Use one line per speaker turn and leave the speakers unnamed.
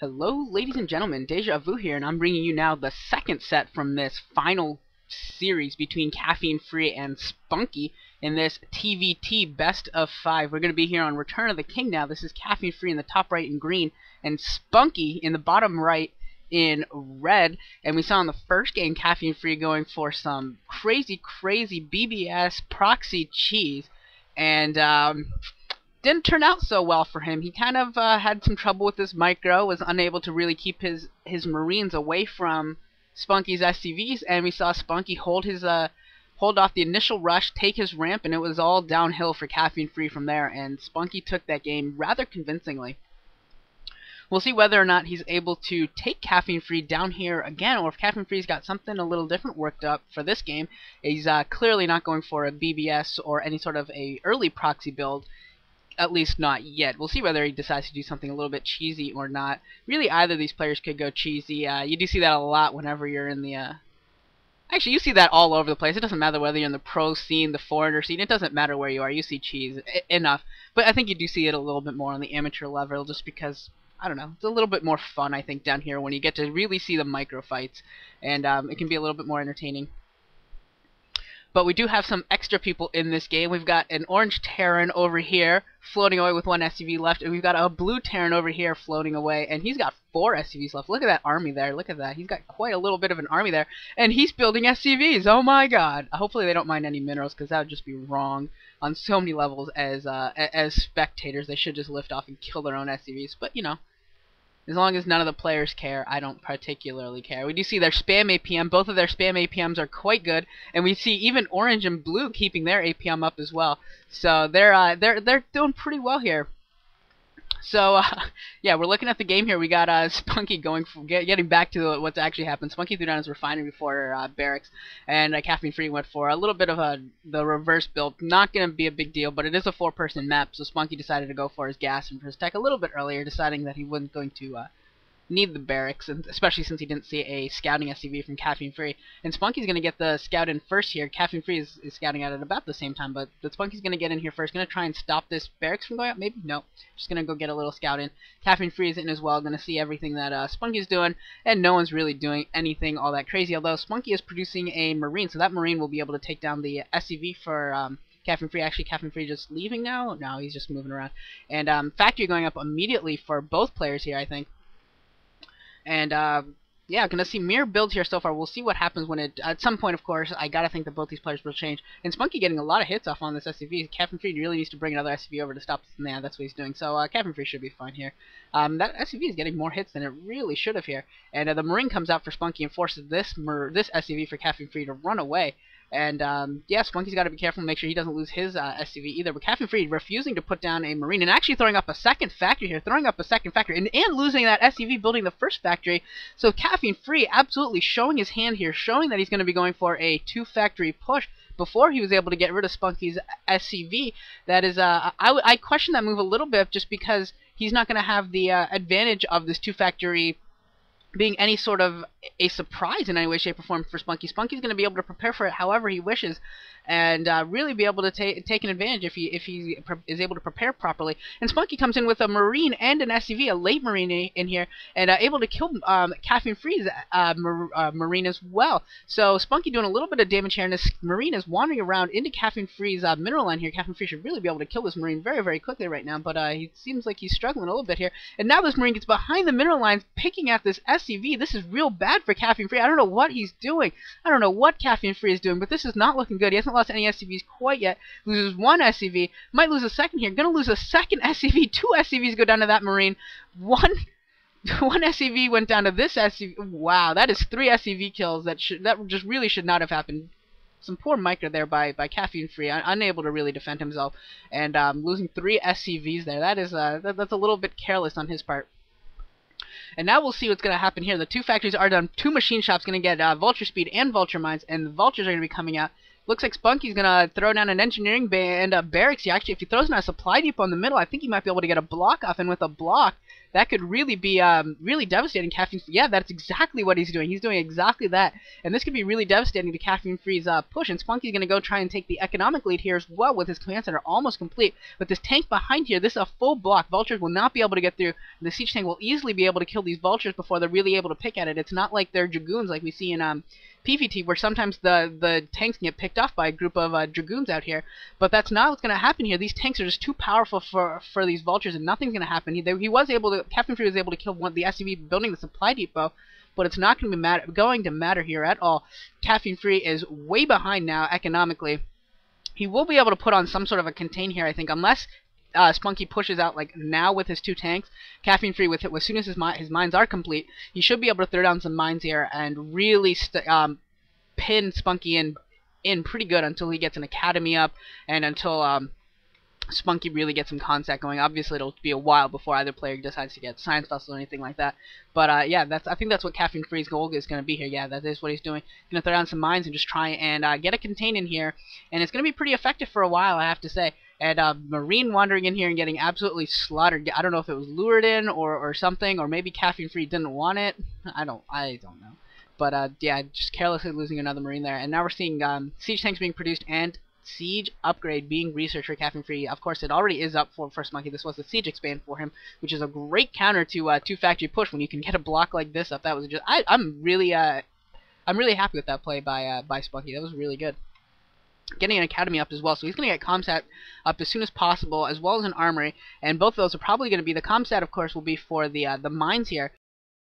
Hello, ladies and gentlemen, Deja Vu here, and I'm bringing you now the second set from this final series between CaffeineFree and Spunky in this TVT Best of 5. We're going to be here on Return of the King now. This is CaffeineFree in the top right in green, and Spunky in the bottom right in red. And we saw in the first game CaffeineFree going for some crazy BBS proxy cheese, and didn't turn out so well for him. He kind of had some trouble with his micro, was unable to really keep his Marines away from Spunky's SCVs, and we saw Spunky hold off the initial rush, take his ramp, and it was all downhill for CaffeineFree from there, and Spunky took that game rather convincingly. We'll see whether or not he's able to take CaffeineFree down here again, or if CaffeineFree's got something a little different worked up for this game. He's clearly not going for a BBS or any sort of a early proxy build. At least not yet. We'll see whether he decides to do something a little bit cheesy or not. Really, either of these players could go cheesy. You do see that a lot whenever you're in the... Actually, you see that all over the place. It doesn't matter whether you're in the pro scene, the foreigner scene. It doesn't matter where you are. You see cheese enough. But I think you do see it a little bit more on the amateur level just because, I don't know, it's a little bit more fun, I think, down here when you get to really see the micro fights. And it can be a little bit more entertaining. But we do have some extra people in this game. We've got an orange Terran over here floating away with one SCV left, and we've got a blue Terran over here floating away, and he's got 4 SCVs left. Look at that army there. Look at that. He's got quite a little bit of an army there, and he's building SCVs. Oh my god. Hopefully they don't mind any minerals, because that would just be wrong on so many levels as spectators. They should just lift off and kill their own SCVs, but you know. As long as none of the players care, I don't particularly care. We do see their spam APM. Both of their spam APMs are quite good, and we see even orange and blue keeping their APM up as well. So they're doing pretty well here. So yeah, we're looking at the game here. We got Spunky going for, getting back to what's actually happened. Spunky threw down his refinery before barracks, and CaffeineFree went for a little bit of the reverse build. Not going to be a big deal, but it is a 4-person map, so Spunky decided to go for his gas and for his tech a little bit earlier, deciding that he wasn't going to need the barracks, and especially since he didn't see a scouting SCV from CaffeineFree. And Spunky's going to get the scout in first here. CaffeineFree is scouting out at about the same time, but Spunky's going to get in here first. Going to try and stop this barracks from going up? Maybe? No. Just going to go get a little scout in. CaffeineFree is in as well. Going to see everything that Spunky's doing, and no one's really doing anything all that crazy, although Spunky is producing a Marine, so that Marine will be able to take down the SCV for... CaffeineFree. Actually, CaffeineFree just leaving now? No, he's just moving around. And factory going up immediately for both players here, I think. And yeah, gonna see mirror builds here so far. We'll see what happens when it at some point. Of course, I gotta think that both these players will change. And Spunky getting a lot of hits off on this SCV. CaffeineFree really needs to bring another SCV over to stop this. Yeah, that's what he's doing. So CaffeineFree should be fine here. That SCV is getting more hits than it really should have here. And the Marine comes out for Spunky and forces this SCV for CaffeineFree to run away. And yeah, Spunky's got to be careful and make sure he doesn't lose his SCV either. But CaffeineFree refusing to put down a Marine and actually throwing up a second factory here, and losing that SCV, building the first factory. So CaffeineFree absolutely showing his hand here, showing that he's going to be going for a 2-factory push before he was able to get rid of Spunky's SCV. That is, I question that move a little bit just because he's not going to have the advantage of this 2-factory being any sort of a surprise in any way, shape, or form for Spunky. Spunky's going to be able to prepare for it however he wishes, and really be able to take an advantage if he is able to prepare properly. And Spunky comes in with a Marine and an SCV, a late Marine in here, and able to kill CaffeineFree's Marine as well. So Spunky doing a little bit of damage here, and this Marine is wandering around into CaffeineFree's mineral line here. CaffeineFree should really be able to kill this Marine very quickly right now, but he seems like he's struggling a little bit here. And now this Marine gets behind the mineral lines, picking at this SCV. This is real bad for CaffeineFree. I don't know what he's doing. I don't know what CaffeineFree is doing, but this is not looking good. He hasn't lost any SCVs quite yet. Loses one SCV. Might lose a second here. Gonna lose a second SCV. 2 SCVs go down to that Marine. One SCV went down to this SCV. Wow, that is 3 SCV kills. That just really should not have happened. Some poor micro there by CaffeineFree, unable to really defend himself, and losing 3 SCVs there. That is that's a little bit careless on his part. And now we'll see what's going to happen here. The 2 factories are done. 2 machine shops going to get Vulture Speed and Vulture Mines, and the Vultures are going to be coming out. Looks like Spunky's going to throw down an engineering bay and a barracks here. Actually, if he throws down a supply depot in the middle, I think he might be able to get a block off, and with a block, that could really be really devastating. Yeah, that's exactly what he's doing. He's doing exactly that, and this could be really devastating to Caffeine-Free's push. And Spunky's going to go try and take the economic lead here as well with his command center almost complete. But this tank behind here, this is a full block. Vultures will not be able to get through. The siege tank will easily be able to kill these vultures before they're really able to pick at it. It's not like they're dragoons like we see in PvT, where sometimes the tanks can get picked off by a group of dragoons out here, but that's not what's going to happen here. These tanks are just too powerful for these vultures, and nothing's going to happen. He was able to, Caffeine-Free was able to kill the SCV building the supply depot, but it's not going to matter here at all. Caffeine-Free is way behind now economically. He will be able to put on some sort of a contain here, I think, unless Spunky pushes out like now with his 2 tanks. Caffeine-Free, as soon as his mines are complete, he should be able to throw down some mines here and really pin Spunky in pretty good until he gets an academy up and until Spunky really gets some contact going. Obviously, it'll be a while before either player decides to get science vessel or anything like that. But yeah, I think that's what Caffeine-Free's goal is going to be here. Yeah, that is what he's doing. He's going to throw down some mines and just try and get a contain in here, and it's going to be pretty effective for a while, I have to say. And Marine wandering in here and getting absolutely slaughtered. I don't know if it was lured in or something, or maybe Caffeine-Free didn't want it. I don't know. But yeah, just carelessly losing another Marine there. And now we're seeing siege tanks being produced and siege upgrade being researched for Caffeine-Free. Of course, it already is up for Spunky. This was the siege expand for him, which is a great counter to 2 factory push when you can get a block like this up. That was just I'm really happy with that play by Spunky. That was really good. Getting an academy up as well, so he's going to get comsat up as soon as possible, as well as an armory, and both of those are probably going to be, the comsat of course will be for the mines here,